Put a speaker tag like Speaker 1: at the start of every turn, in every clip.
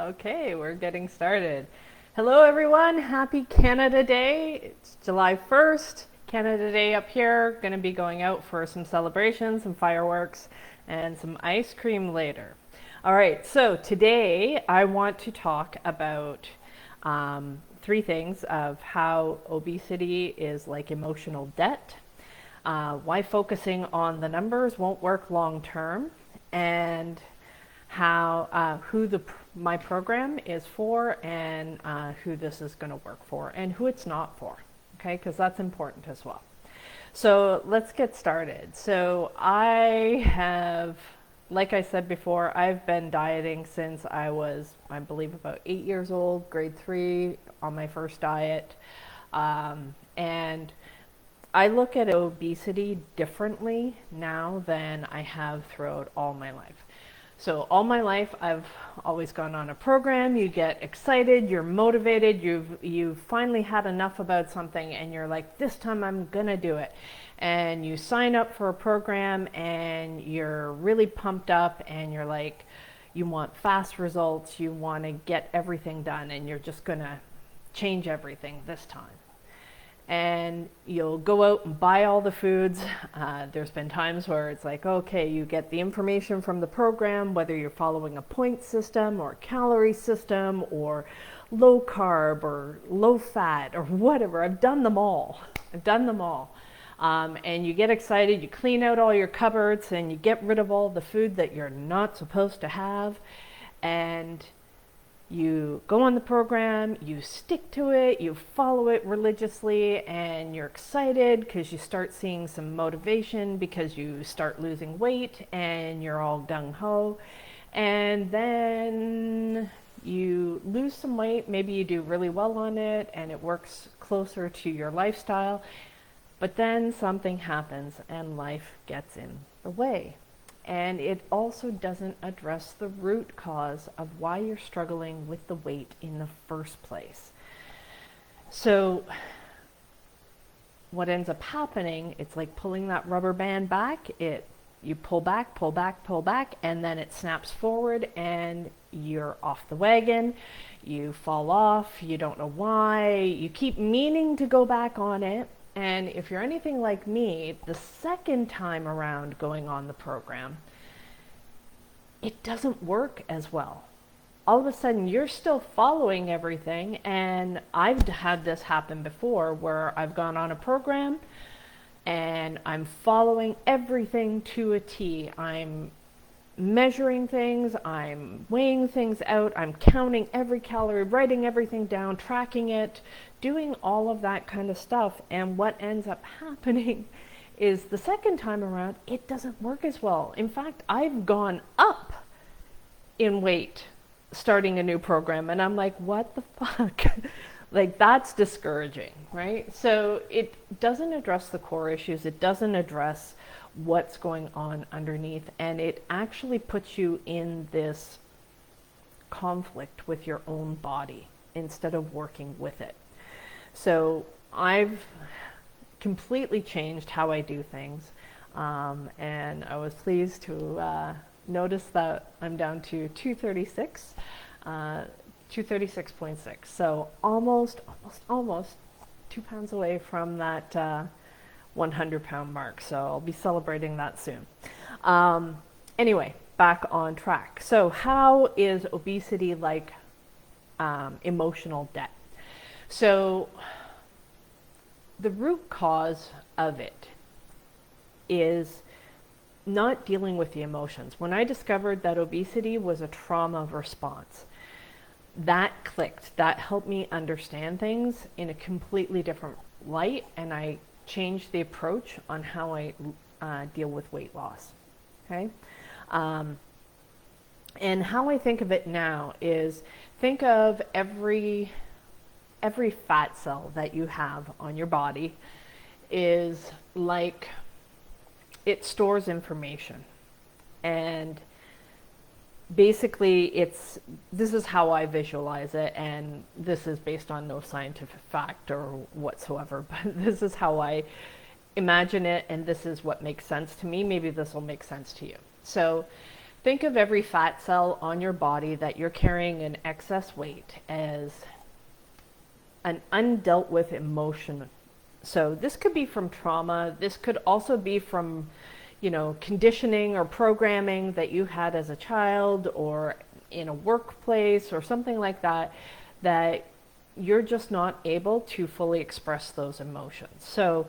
Speaker 1: Okay, we're getting started. Hello, everyone. Happy Canada Day. It's July 1st. Canada Day up here. Going to be going out for some celebrations, some fireworks, and some ice cream later. All right, so today I want to talk about three things of how obesity is like emotional debt, why focusing on the numbers won't work long term, and how my program is for, and who this is going to work for and who it's not for. Okay, because that's important as well. So let's get started. So like I said before, I've been dieting since I was, I believe, about 8 years old, grade 3, on my first diet. And I look at obesity differently now than I have throughout all my life. So all my life, I've always gone on a program. You get excited, you're motivated, you've finally had enough about something, and you're like, this time I'm gonna do it. And you sign up for a program, and you're really pumped up, and you're like, you want fast results, you want to get everything done, and you're just gonna change everything this time. And you'll go out and buy all the foods. There's been times where it's like, okay, you get the information from the program, whether you're following a point system or a calorie system or low carb or low fat or whatever. I've done them all. And you get excited, you clean out all your cupboards and you get rid of all the food that you're not supposed to have. And you go on the program, you stick to it, you follow it religiously, and you're excited because you start seeing some motivation because you start losing weight and you're all gung-ho. And then you lose some weight, maybe you do really well on it and it works closer to your lifestyle, but then something happens and life gets in the way. And it also doesn't address the root cause of why you're struggling with the weight in the first place. So what ends up happening, it's like pulling that rubber band back. You pull back, and then it snaps forward and you're off the wagon. You fall off, you don't know why, you keep meaning to go back on it. And if you're anything like me, the second time around going on the program, it doesn't work as well. All of a sudden, you're still following everything, and I've had this happen before where I've gone on a program and I'm following everything to a T. I'm measuring things, I'm weighing things out, I'm counting every calorie, writing everything down, tracking it, doing all of that kind of stuff. And what ends up happening is the second time around, it doesn't work as well. In fact, I've gone up in weight starting a new program, and I'm like, what the fuck? Like, that's discouraging, right? So it doesn't address the core issues, it doesn't address what's going on underneath, and it actually puts you in this conflict with your own body instead of working with it. So I've completely changed how I do things, and I was pleased to notice that I'm down to 236.6, so almost 2 pounds away from that 100-pound mark, so I'll be celebrating that soon. Anyway, back on track. So how is obesity like emotional debt? So the root cause of it is not dealing with the emotions. When I discovered that obesity was a trauma response, that clicked. That helped me understand things in a completely different light, and I changed the approach on how I deal with weight loss. Okay? And how I think of it now is, think of every fat cell that you have on your body is like, it stores information. And basically this is how I visualize it, and this is based on no scientific fact or whatsoever, but this is how I imagine it, and this is what makes sense to me. Maybe this will make sense to you. So Think of every fat cell on your body that you're carrying an excess weight as an undealt with emotion. So this could be from trauma. This could also be from, conditioning or programming that you had as a child or in a workplace or something like that, that you're just not able to fully express those emotions. So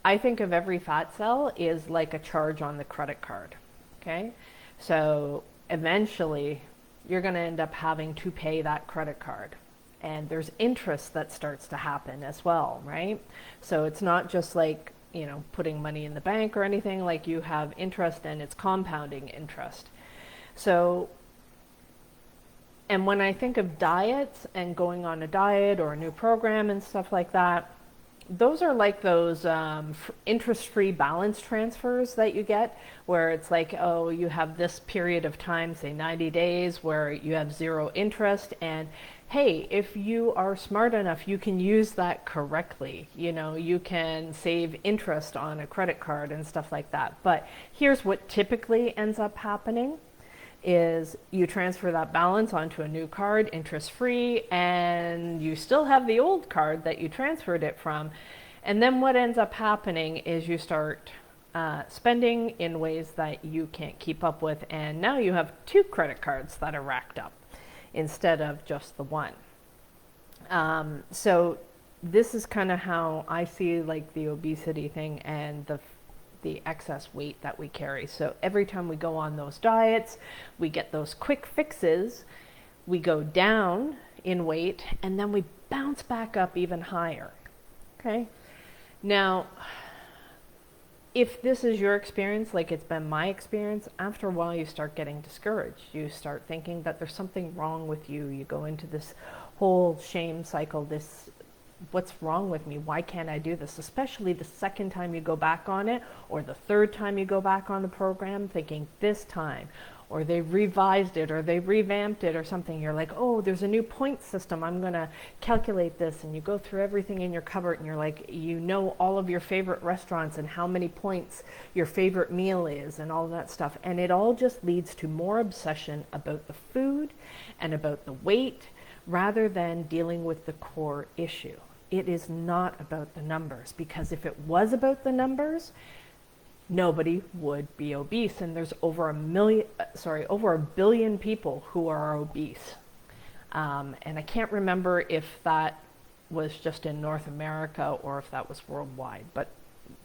Speaker 1: I think of every fat cell is like a charge on the credit card. Okay. So eventually you're going to end up having to pay that credit card. And there's interest that starts to happen as well, right? So it's not just like, putting money in the bank or anything. Like, you have interest, and it's compounding interest. So, and when I think of diets and going on a diet or a new program and stuff like that, those are like those interest-free balance transfers that you get, where it's like, oh, you have this period of time, say 90 days, where you have zero interest, and hey, if you are smart enough, you can use that correctly. You can save interest on a credit card and stuff like that. But here's what typically ends up happening is you transfer that balance onto a new card, interest-free, and you still have the old card that you transferred it from. And then what ends up happening is you start spending in ways that you can't keep up with, and now you have 2 credit cards that are racked up instead of just the one. So this is kind of how I see like the obesity thing and the excess weight that we carry. So every time we go on those diets, we get those quick fixes, we go down in weight, and then we bounce back up even higher. Okay? Now, if this is your experience, like it's been my experience, after a while you start getting discouraged. You start thinking that there's something wrong with you. You go into this whole shame cycle, what's wrong with me? Why can't I do this? Especially the second time you go back on it, or the third time you go back on the program, thinking this time, or they revised it, or they revamped it or something. You're like, oh, there's a new point system. I'm going to calculate this. And you go through everything in your cupboard, and you're like, all of your favorite restaurants and how many points your favorite meal is and all that stuff. And it all just leads to more obsession about the food and about the weight, rather than dealing with the core issue. It is not about the numbers, because if it was about the numbers, nobody would be obese. And there's over a billion people who are obese. And I can't remember if that was just in North America or if that was worldwide, but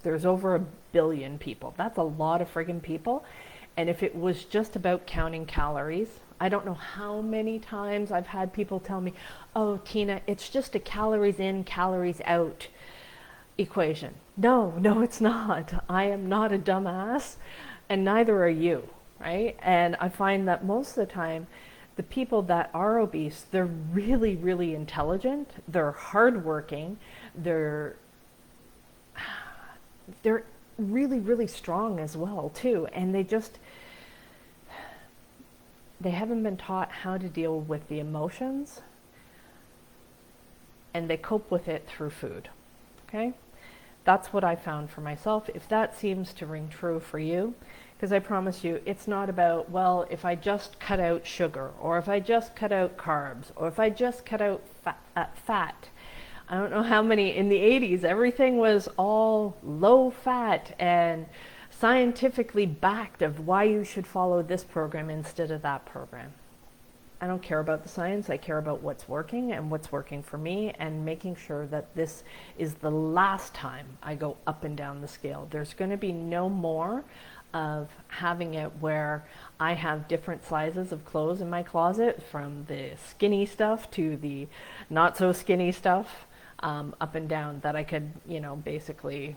Speaker 1: there's over 1 billion people. That's a lot of friggin' people. And if it was just about counting calories, I don't know how many times I've had people tell me, oh, Tina, it's just a calories in, calories out equation. No, it's not. I am not a dumbass, and neither are you, right? And I find that most of the time, the people that are obese, they're really, really intelligent. They're hardworking. They're really, really strong as well, too. And they haven't been taught how to deal with the emotions, and they cope with it through food. Okay? That's what I found for myself. If that seems to ring true for you, because I promise you, it's not about, well, if I just cut out sugar, or if I just cut out carbs, or if I just cut out fat. I don't know how many, in the 80s, everything was all low fat and scientifically backed of why you should follow this program instead of that program. I don't care about the science. I care about what's working and what's working for me, and making sure that this is the last time I go up and down the scale. There's going to be no more of having it where I have different sizes of clothes in my closet, from the skinny stuff to the not so skinny stuff, up and down, that I could, basically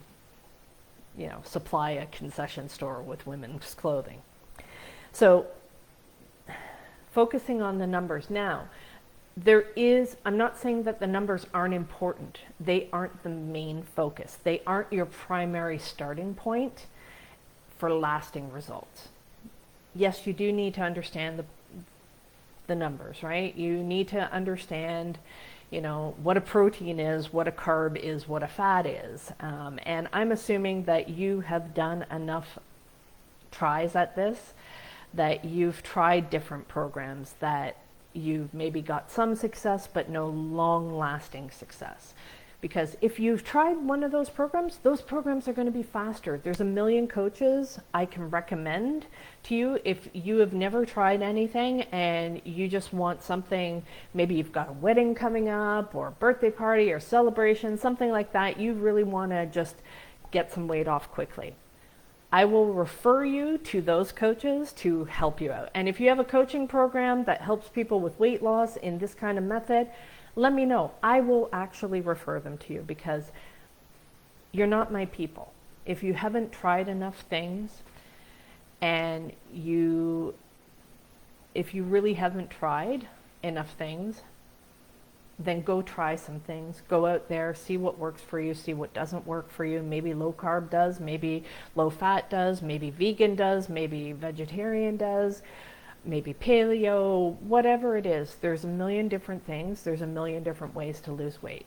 Speaker 1: supply a concession store with women's clothing. So focusing on the numbers. Now, I'm not saying that the numbers aren't important. They aren't the main focus. They aren't your primary starting point for lasting results. Yes, you do need to understand the numbers, right? You need to understand what a protein is, what a carb is, what a fat is. And I'm assuming that you have done enough tries at this, that you've tried different programs, that you've maybe got some success but no long-lasting success. Because if you've tried one of those programs are going to be faster. There's a million coaches I can recommend to you if you have never tried anything and you just want something. Maybe you've got a wedding coming up or a birthday party or celebration, something like that. You really want to just get some weight off quickly. I will refer you to those coaches to help you out. And if you have a coaching program that helps people with weight loss in this kind of method, let me know. I will actually refer them to you, because you're not my people. If you haven't tried enough things, and if you really haven't tried enough things, then go try some things. Go out there, see what works for you, see what doesn't work for you. Maybe low carb does, maybe low fat does, maybe vegan does, maybe vegetarian does, maybe paleo, whatever it is. There's a million different things. There's a million different ways to lose weight.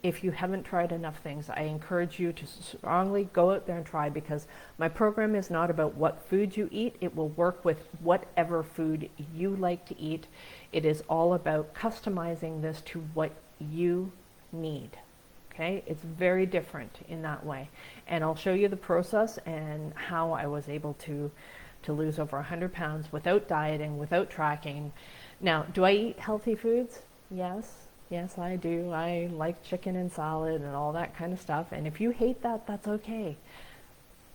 Speaker 1: If you haven't tried enough things, I encourage you to strongly go out there and try, because my program is not about what food you eat. It will work with whatever food you like to eat. It is all about customizing this to what you need. Okay? It's very different in that way. And I'll show you the process and how I was able to lose over 100 pounds without dieting, without tracking. Now, do I eat healthy foods? Yes. Yes, I do. I like chicken and salad and all that kind of stuff. And if you hate that, that's okay.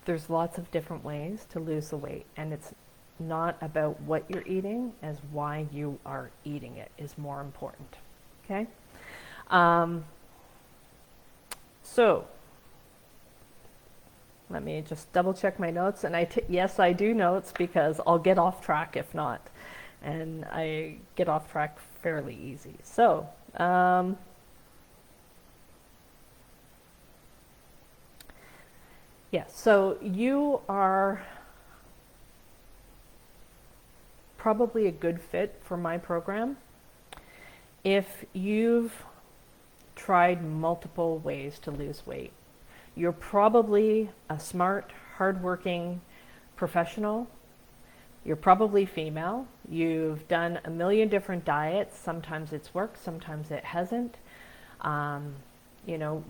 Speaker 1: There's lots of different ways to lose the weight. And it's not about what you're eating, as why you are eating it is more important. Okay? So, let me just double check my notes. And yes, I do notes, because I'll get off track if not. And I get off track fairly easy. So, yeah, so you are probably a good fit for my program if you've tried multiple ways to lose weight. You're probably a smart, hardworking professional. You're probably female. You've done a million different diets. Sometimes it's worked, sometimes it hasn't.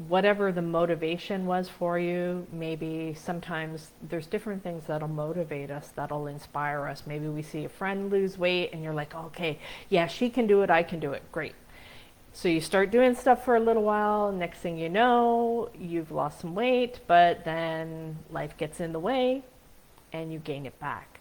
Speaker 1: Whatever the motivation was for you, maybe sometimes there's different things that'll motivate us, that'll inspire us. Maybe we see a friend lose weight and you're like, okay, yeah, she can do it, I can do it, great. So you start doing stuff for a little while, next thing you know, you've lost some weight, but then life gets in the way and you gain it back.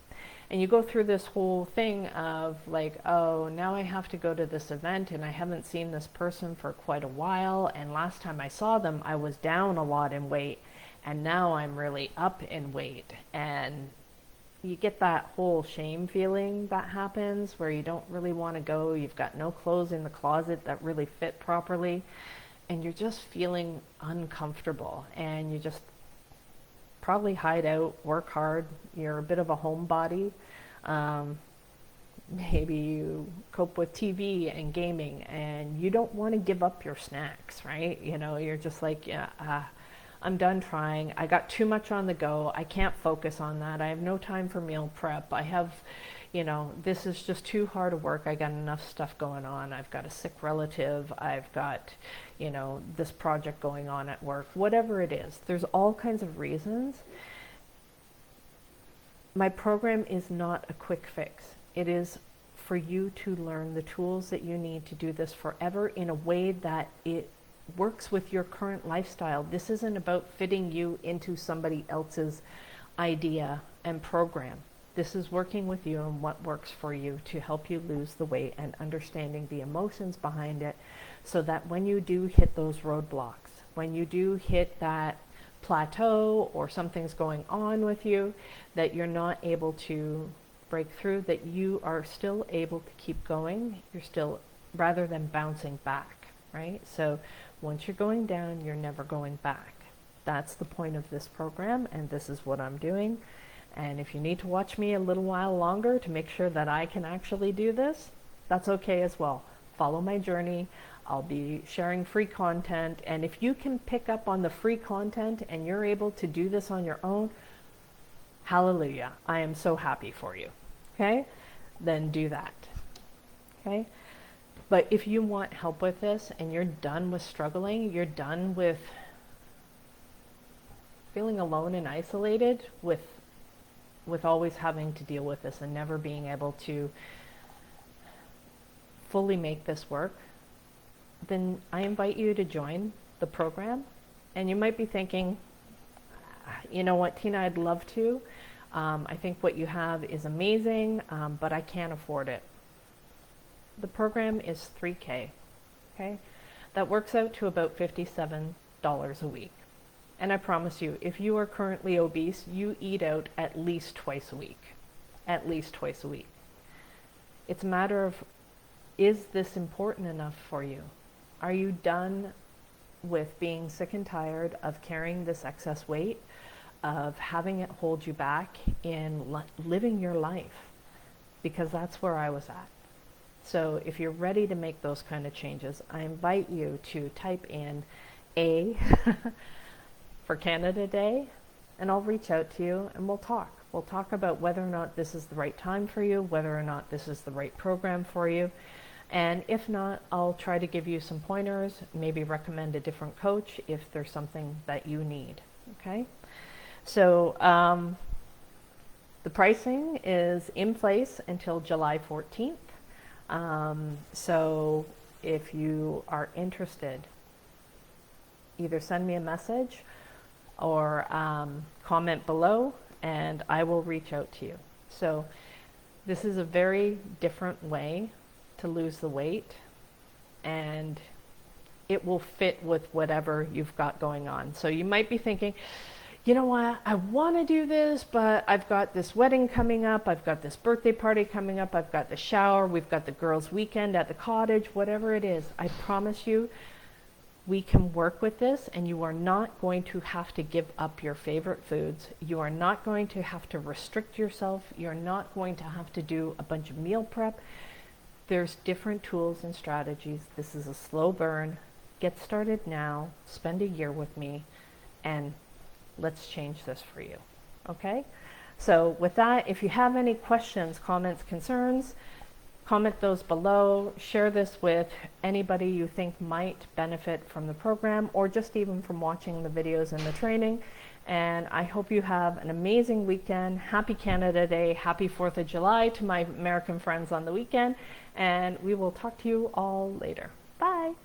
Speaker 1: And you go through this whole thing of like, oh, now I have to go to this event and I haven't seen this person for quite a while. And last time I saw them, I was down a lot in weight, and now I'm really up in weight. And you get that whole shame feeling that happens where you don't really want to go. You've got no clothes in the closet that really fit properly. And you're just feeling uncomfortable, and you just probably hide out, work hard. You're a bit of a homebody. Maybe you cope with TV and gaming, and you don't want to give up your snacks, right? You're just like, yeah, I'm done trying. I got too much on the go. I can't focus on that. I have no time for meal prep. I have, this is just too hard to work. I got enough stuff going on. I've got a sick relative. I've got, this project going on at work, whatever it is. There's all kinds of reasons. My program is not a quick fix. It is for you to learn the tools that you need to do this forever in a way that it works with your current lifestyle. This isn't about fitting you into somebody else's idea and program. This is working with you and what works for you to help you lose the weight, and understanding the emotions behind it, so that when you do hit those roadblocks, when you do hit that plateau or something's going on with you that you're not able to break through, that you are still able to keep going. You're still, rather than bouncing back, right? So once you're going down, you're never going back. That's the point of this program, and this is what I'm doing. And if you need to watch me a little while longer to make sure that I can actually do this, that's okay as well. Follow my journey. I'll be sharing free content. And if you can pick up on the free content and you're able to do this on your own, Hallelujah. I am so happy for you. Okay? Then do that. Okay? But if you want help with this and you're done with struggling, you're done with feeling alone and isolated with always having to deal with this and never being able to fully make this work, then I invite you to join the program. And you might be thinking, you know what, Tina, I'd love to. I think what you have is amazing, but I can't afford it. The program is $3K, okay? That works out to about $57 a week. And I promise you, if you are currently obese, you eat out at least twice a week. At least twice a week. It's a matter of, is this important enough for you? Are you done with being sick and tired of carrying this excess weight, of having it hold you back in living your life? Because that's where I was at. So if you're ready to make those kind of changes, I invite you to type in A for Canada Day, and I'll reach out to you and we'll talk. We'll talk about whether or not this is the right time for you, whether or not this is the right program for you. And if not, I'll try to give you some pointers, maybe recommend a different coach if there's something that you need, okay? So the pricing is in place until July 14th. So if you are interested, either send me a message or comment below and I will reach out to you. So this is a very different way to lose the weight, and it will fit with whatever you've got going on. So you might be thinking, you know what, I want to do this, but I've got this wedding coming up, I've got this birthday party coming up, I've got the shower, we've got the girls' weekend at the cottage, whatever it is. I promise you, we can work with this, and you are not going to have to give up your favorite foods. You are not going to have to restrict yourself. You're not going to have to do a bunch of meal prep. There's different tools and strategies. This is a slow burn. Get started now, spend a year with me, and let's change this for you, okay? So with that, if you have any questions, comments, concerns, comment those below. Share this with anybody you think might benefit from the program or just even from watching the videos and the training. And I hope you have an amazing weekend. Happy Canada Day. Happy 4th of July to my American friends on the weekend. And we will talk to you all later. Bye.